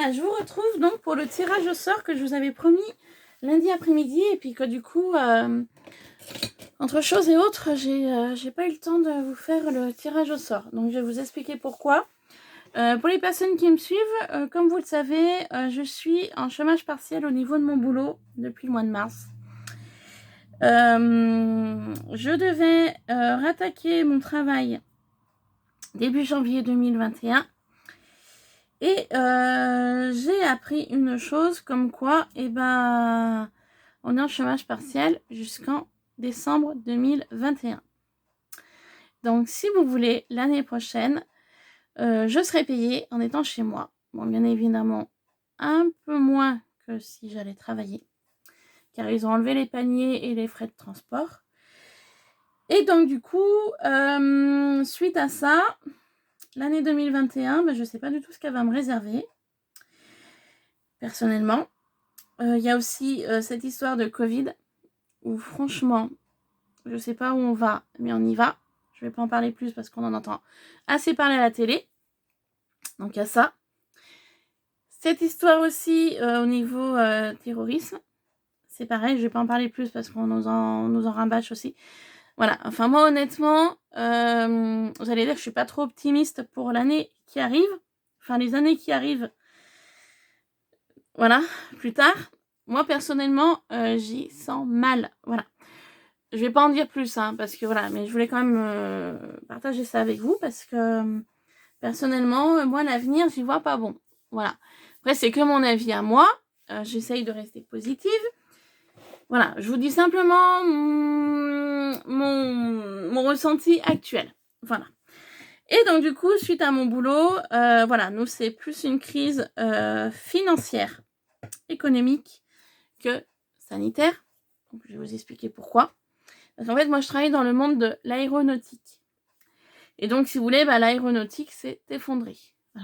Voilà, je vous retrouve donc pour le tirage au sort que je vous avais promis lundi après-midi et puis que du coup, entre choses et autres, j'ai pas eu le temps de vous faire le tirage au sort. Donc je vais vous expliquer pourquoi. Pour les personnes qui me suivent, comme vous le savez, je suis en chômage partiel au niveau de mon boulot depuis le mois de mars. Je devais rattaquer mon travail début janvier 2021. Et j'ai appris une chose comme quoi, on est en chômage partiel jusqu'en décembre 2021. Donc, si vous voulez, l'année prochaine, je serai payée en étant chez moi. Bon, bien évidemment, un peu moins que si j'allais travailler, car ils ont enlevé les paniers et les frais de transport. Et donc, du coup, suite à ça, l'année 2021, je ne sais pas du tout ce qu'elle va me réserver, personnellement. Il y a aussi cette histoire de Covid, où franchement, je ne sais pas où on va, mais on y va. Je ne vais pas en parler plus parce qu'on en entend assez parler à la télé. Donc il y a ça. Cette histoire aussi au niveau terrorisme. C'est pareil, je ne vais pas en parler plus parce qu'on nous en rabâche aussi. Voilà, enfin moi honnêtement, vous allez dire que je ne suis pas trop optimiste pour l'année qui arrive. Enfin les années qui arrivent, voilà, plus tard. Moi personnellement, j'y sens mal. Voilà. Je vais pas en dire plus, parce que voilà, mais je voulais quand même partager ça avec vous parce que personnellement, moi l'avenir, j'y vois pas bon. Voilà. Après, c'est que mon avis à moi. J'essaye de rester positive. Voilà, je vous dis simplement mon ressenti actuel. Voilà. Et donc du coup, suite à mon boulot, voilà, nous c'est plus une crise financière, économique que sanitaire. Donc je vais vous expliquer pourquoi. Parce qu'en fait, moi, je travaille dans le monde de l'aéronautique. Et donc, si vous voulez, l'aéronautique s'est effondrée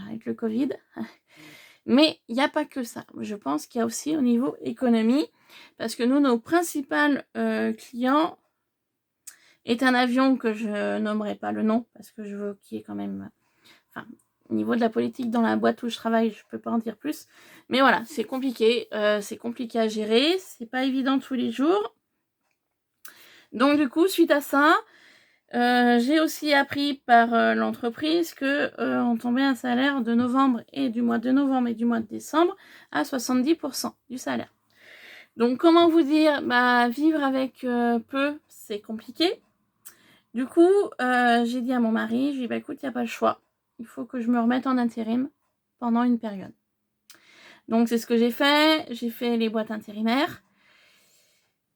avec le Covid. Mais il n'y a pas que ça. Je pense qu'il y a aussi au niveau économie. Parce que nous, nos principaux clients est un avion que je nommerai pas le nom. Parce que je veux qu'il y ait quand même... Enfin, au niveau de la politique dans la boîte où je travaille, je ne peux pas en dire plus. Mais voilà, c'est compliqué. C'est compliqué à gérer. C'est pas évident tous les jours. Donc du coup, suite à ça, j'ai aussi appris par l'entreprise que on tombait un salaire de novembre et du mois de novembre et du mois de décembre à 70% du salaire. Donc comment vous dire, vivre avec peu, c'est compliqué. Du coup, j'ai dit à mon mari, je lui ai dit, écoute, il n'y a pas le choix. Il faut que je me remette en intérim pendant une période. Donc c'est ce que j'ai fait. J'ai fait les boîtes intérimaires.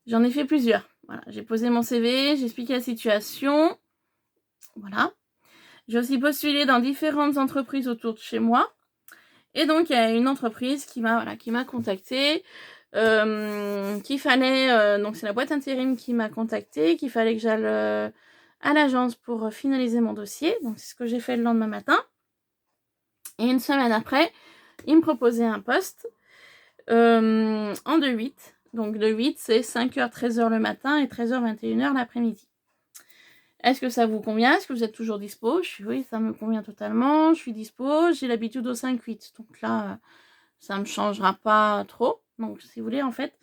J'en ai fait plusieurs. Voilà, j'ai posé mon CV, j'ai expliqué la situation. Voilà. J'ai aussi postulé dans différentes entreprises autour de chez moi. Et donc, il y a une entreprise qui m'a contactée. Qu'il fallait... donc, c'est la boîte intérim qui m'a contactée. Qu'il fallait que j'aille à l'agence pour finaliser mon dossier. Donc, c'est ce que j'ai fait le lendemain matin. Et une semaine après, ils me proposaient un poste en 2-8. Donc, 2-8, c'est 5h, 13h le matin et 13h, 21h l'après-midi. Est-ce que ça vous convient? Est-ce que vous êtes toujours dispo? Oui, ça me convient totalement. Je suis dispo. J'ai l'habitude au 5-8. Donc là, ça ne me changera pas trop. Donc, si vous voulez, en fait,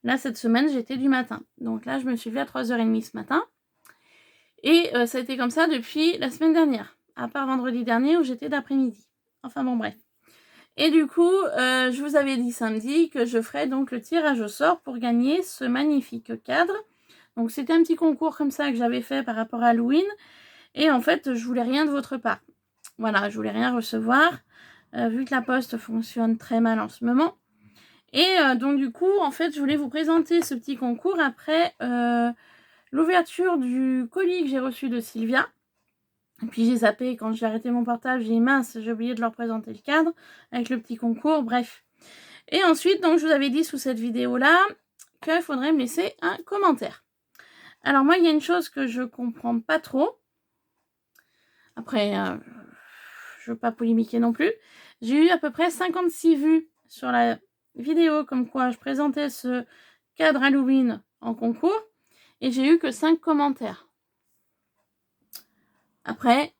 là, cette semaine, j'étais du matin. Donc là, je me suis levée à 3h30 ce matin. Et ça a été comme ça depuis la semaine dernière. À part vendredi dernier où j'étais d'après-midi. Enfin bon, bref. Et du coup, je vous avais dit samedi que je ferais donc le tirage au sort pour gagner ce magnifique cadre. Donc c'était un petit concours comme ça que j'avais fait par rapport à Halloween. Et en fait, je voulais rien de votre part. Voilà, je voulais rien recevoir. Vu que la poste fonctionne très mal en ce moment. Et donc du coup, en fait, je voulais vous présenter ce petit concours après l'ouverture du colis que j'ai reçu de Sylvia. Et puis j'ai zappé, quand j'ai arrêté mon portable, j'ai dit mince, j'ai oublié de leur présenter le cadre avec le petit concours, bref. Et ensuite, donc je vous avais dit sous cette vidéo-là qu'il faudrait me laisser un commentaire. Alors moi, il y a une chose que je comprends pas trop. Après, je veux pas polémiquer non plus. J'ai eu à peu près 56 vues sur la vidéo comme quoi je présentais ce cadre Halloween en concours. Et j'ai eu que 5 commentaires. Après,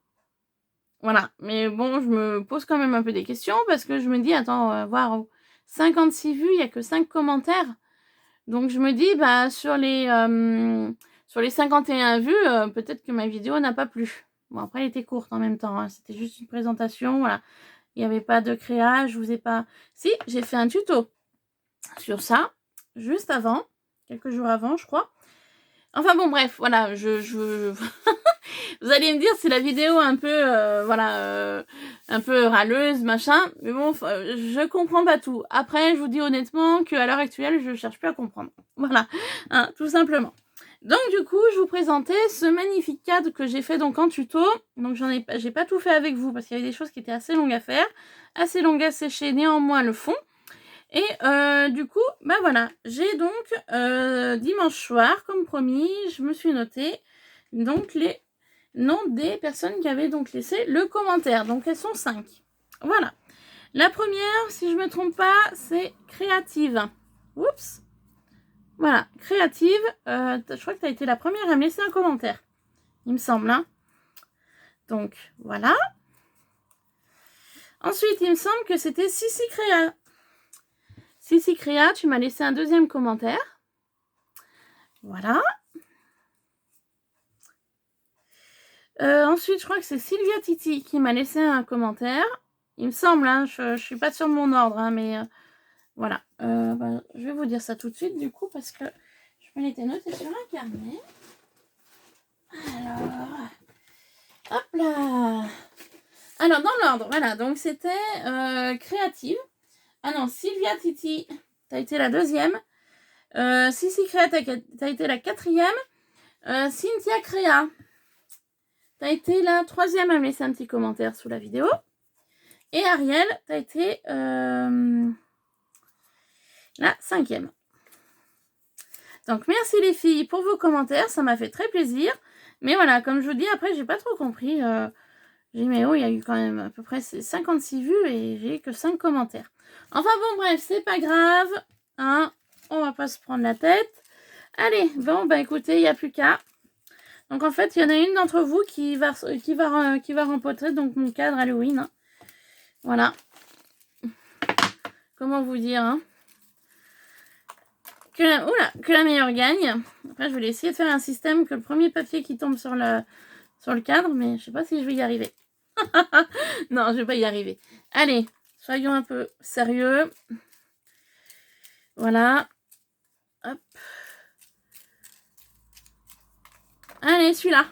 Voilà, mais bon, je me pose quand même un peu des questions parce que je me dis, attends, voir 56 vues, il n'y a que 5 commentaires. Donc je me dis, bah sur les 51 vues, peut-être que ma vidéo n'a pas plu. Bon, après, elle était courte en même temps, hein. C'était juste une présentation, voilà. Il n'y avait pas de créa, je vous ai pas... Si, j'ai fait un tuto sur ça, juste avant, quelques jours avant, je crois. Enfin bon, bref, voilà, vous allez me dire, c'est la vidéo un peu, un peu râleuse, machin, mais bon, je comprends pas tout. Après, je vous dis honnêtement qu'à l'heure actuelle, je cherche plus à comprendre. Voilà, hein, tout simplement. Donc du coup, je vous présentais ce magnifique cadre que j'ai fait donc en tuto. Donc j'ai pas tout fait avec vous parce qu'il y avait des choses qui étaient assez longues à faire, assez longues à sécher, néanmoins le fond. Et du coup, bah voilà, j'ai donc dimanche soir, comme promis, je me suis noté donc les noms des personnes qui avaient donc laissé le commentaire. Donc elles sont 5. Voilà. La première, si je ne me trompe pas, c'est Créative. Oups. Voilà, Créative. Je crois que tu as été la première à me laisser un commentaire. Il me semble, hein. Donc, voilà. Ensuite, il me semble que c'était Sissi Créa. Sissi Créa, tu m'as laissé un deuxième commentaire. Voilà. Ensuite, je crois que c'est Sylvia Titi qui m'a laissé un commentaire. Il me semble, hein, je suis pas sûre de mon ordre, hein, mais voilà. Bah, je vais vous dire ça tout de suite, du coup, parce que je me l'étais noté sur un carnet. Alors, hop là. Alors, dans l'ordre, voilà. Donc, c'était Créative. Ah non, Sylvia Titi, t'as été la deuxième. Sissi Créa, t'as été la quatrième. Cynthia Créa, t'as été la troisième à me laisser un petit commentaire sous la vidéo. Et Ariel, t'as été la cinquième. Donc, merci les filles pour vos commentaires. Ça m'a fait très plaisir. Mais voilà, comme je vous dis, après, j'ai pas trop compris. J'ai dit, mais oh, il y a eu quand même à peu près 56 vues et j'ai que 5 commentaires. Enfin bon, bref, c'est pas grave. Hein, on va pas se prendre la tête. Allez, bon, bah écoutez, il n'y a plus qu'à. Donc en fait, il y en a une d'entre vous qui va remporter donc mon cadre Halloween. Hein. Voilà. Comment vous dire, hein, que la meilleure gagne. Après, je vais essayer de faire un système que le premier papier qui tombe sur le cadre, mais je sais pas si je vais y arriver. Non, je vais pas y arriver. Allez, soyons un peu sérieux. Voilà. Hop. Allez, celui-là.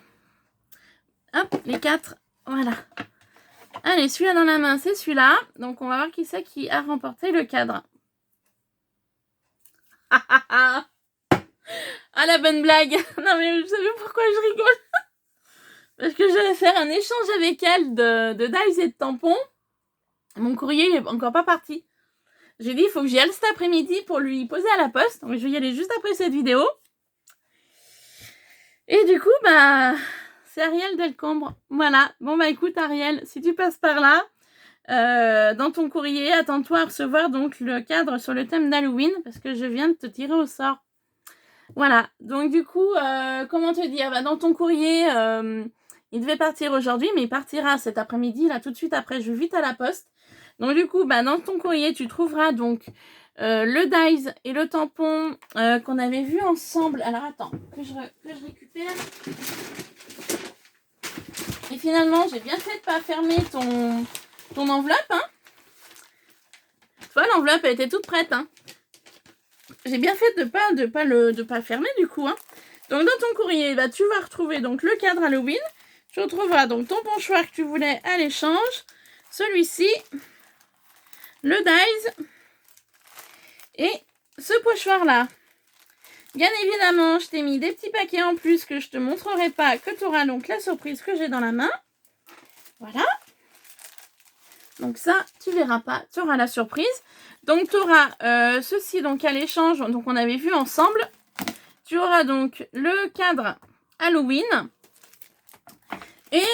Hop, les 4. Voilà. Allez, celui-là dans la main, c'est celui-là. Donc, on va voir qui c'est qui a remporté le cadre. Ah, la bonne blague. Non, mais vous savez pourquoi je rigole? Parce que je vais faire un échange avec elle de dies et de tampons. Mon courrier n'est encore pas parti. J'ai dit, il faut que j'y aille cet après-midi pour lui poser à la poste. Donc, je vais y aller juste après cette vidéo. Et du coup, bah, c'est Ariel Delcombre. Voilà. Bon, bah, écoute, Ariel, si tu passes par là, dans ton courrier, attends-toi à recevoir donc le cadre sur le thème d'Halloween parce que je viens de te tirer au sort. Voilà. Donc, du coup, comment te dire? Bah, dans ton courrier, il devait partir aujourd'hui, mais il partira cet après-midi, là, tout de suite après. Je vais vite à la poste. Donc, du coup, bah, dans ton courrier, tu trouveras donc le dies et le tampon qu'on avait vu ensemble. Alors, attends, que je récupère. Et finalement, j'ai bien fait de pas fermer ton enveloppe. Hein. Tu vois, l'enveloppe, elle était toute prête. Hein. J'ai bien fait de pas fermer, du coup. Hein. Donc, dans ton courrier, bah, tu vas retrouver donc le cadre Halloween. Tu retrouveras donc ton pochoir que tu voulais à l'échange. Celui-ci. Le dies. Et ce pochoir-là. Bien évidemment, je t'ai mis des petits paquets en plus que je te montrerai pas, que tu auras donc la surprise que j'ai dans la main. Voilà. Donc ça, tu verras pas, tu auras la surprise. Donc tu auras ceci donc à l'échange, donc on avait vu ensemble. Tu auras donc le cadre Halloween. Et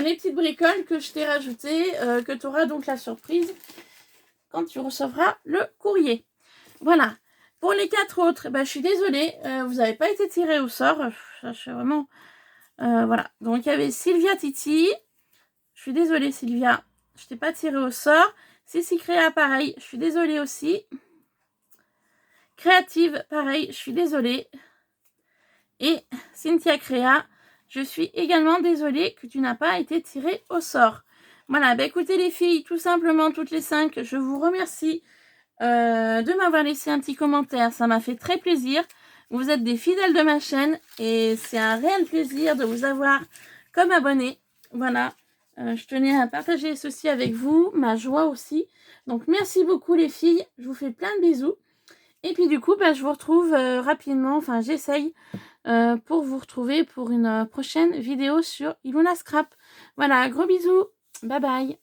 les petites bricoles que je t'ai rajoutées, que tu auras donc la surprise quand tu recevras le courrier. Voilà. Pour les 4 autres, bah, je suis désolée, vous n'avez pas été tiré au sort. Je suis vraiment... voilà. Donc, il y avait Sylvia Titi, je suis désolée Sylvia, je t'ai pas tiré au sort. Sissi Créa, pareil, je suis désolée aussi. Créative, pareil, je suis désolée. Et Cynthia Créa, je suis également désolée que tu n'as pas été tirée au sort. Voilà, bah écoutez les filles, tout simplement toutes les 5, je vous remercie de m'avoir laissé un petit commentaire. Ça m'a fait très plaisir. Vous êtes des fidèles de ma chaîne et c'est un réel plaisir de vous avoir comme abonné. Voilà, je tenais à partager ceci avec vous, ma joie aussi. Donc merci beaucoup les filles, je vous fais plein de bisous. Et puis du coup, bah, je vous retrouve rapidement, enfin j'essaye pour vous retrouver pour une prochaine vidéo sur Iluna Scrap. Voilà, gros bisous, bye bye.